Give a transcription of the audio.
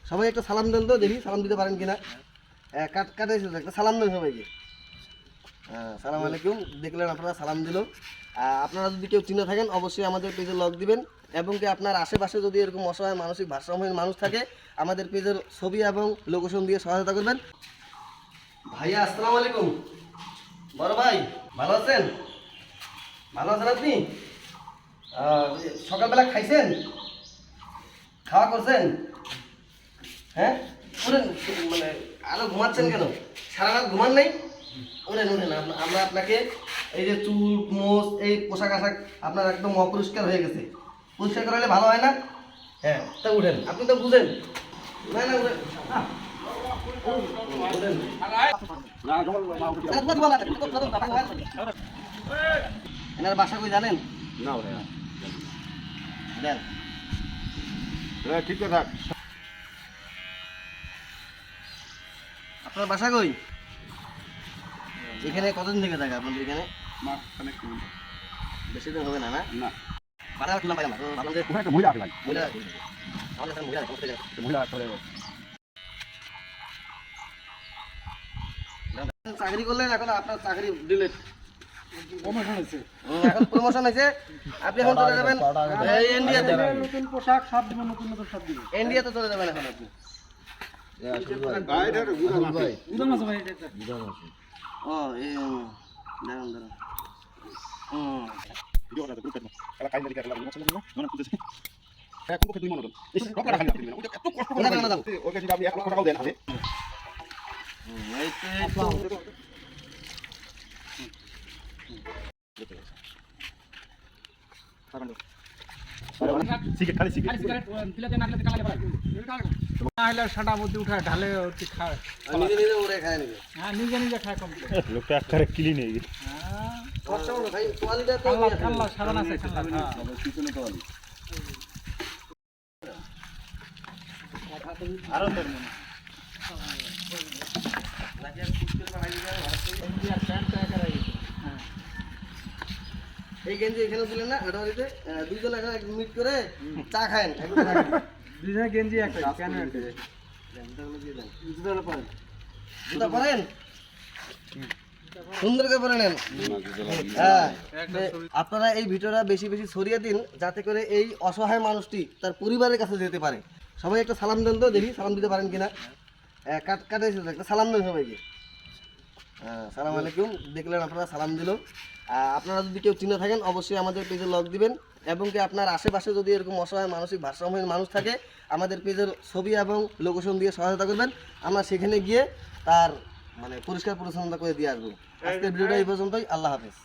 সবাই একটা সালাম দেন তো, দেখি সালাম দিতে পারেন কিনা। কাটাইছে একটা সালাম দেন সবাইকে। সালাম আলাইকুম। দেখলেন আপনারা সালাম দিল। আপনারা যদি কেউ চিনে থাকেন অবশ্যই আমাদের পেজে লগ দিবেন, এবং কি আপনার আশেপাশে যদি এরকম অসহায় মানসিক ভারসাম্যহীন মানুষ থাকে আমাদের পেজের ছবি এবং লোকেশন দিয়ে সহায়তা করবেন। ভাইয়া আসসালামু আলাইকুম। বড় ভাই ভালো আছেন? ভালো আছেন আপনি? সকালবেলা খাইছেন? খাওয়া করছেন? হ্যাঁ উঠেন, মানে আরো ঘুমাচ্ছেন কেন? সারা রাত ঘুমান নেই? উঠেন উঠেন, আমরা আপনাকে এই যে চুল মোচ এই পোশাক আশাক আপনার একদম অপরিষ্কার হয়ে গেছে, পরিষ্কার করালে ভালো হয় না? হ্যাঁ তা উঠেন, আপনি তো বুঝেন না। না উঠেন, এনার বাসা কই জানেন? না দেন ঠিক থাক। আপনার বাসা কই? এখানে কতদিন থেকে থাকে আপনাদের এখানে? বেশি দিন হবে না? না না বাসা শুনলাম পাইলাম ভাবলাম যে ওখানে একটা মহিলা আছে ভাই। মহিলা, আমাদের এখানে মহিলা সমস্ত জায়গায়। মহিলা চলে চাকরি করলেন, এখন আপনার চাকরি ডিলেট, প্রমোশন হয়েছে। এখন প্রমোশন হয়েছে, আপনি এখন চলে যাবেন ইন্ডিয়াতে। নতুন পোশাক সব দিব, নতুন নতুন সব দিব। ইন্ডিয়াতে চলে যাবেন এখন আপনি। ও এই দাঁড়ান দাঁড়ান। নিজে নিজে খায় কমপ্লিট। লোকটা আকারে কিলি নেই। ভাই কোয়ালিটা তো কাল্লা সারান আছে কাল্লা। পিছনে তো আরো তোর মনে এই গেঞ্জি এখানে দিলেন না, এটা দিতে দুইজন এখানে মিট করে চা খায়েন। দুজনে গেঞ্জি একটা কেন জুতা পরেন, জুতা পরেন সুন্দর করে পরে নেন। হ্যাঁ, আপনারা এই ভিডিওটা বেশি বেশি ছড়িয়ে দিন, যাতে করে এই অসহায় মানুষটি তার পরিবারের কাছে যেতে পারে। সবাই একটা সালাম দেন তো, দেখি সালাম দিতে পারেন কিনা। কাটাইছে একটা সালাম দেন সবাইকে। সালাম আলাইকুম। দেখলেন আপনারা সালাম দিল। আপনারা যদি কেউ চিনে থাকেন অবশ্যই আমাদের পেজে লগ দিবেন, এবং কি আপনার আশেপাশে যদি এরকম অসহায় মানসিক ভারসাম্যহীন মানুষ থাকে আমাদের পেজের ছবি এবং লোকেশন দিয়ে সহায়তা করবেন। আমরা সেখানে গিয়ে তার মানে পরিষ্কার পরিচ্ছন্নতা করে দিয়ে আসবো। আজকের ভিডিওটা এই পর্যন্তই। আল্লাহ হাফেজ।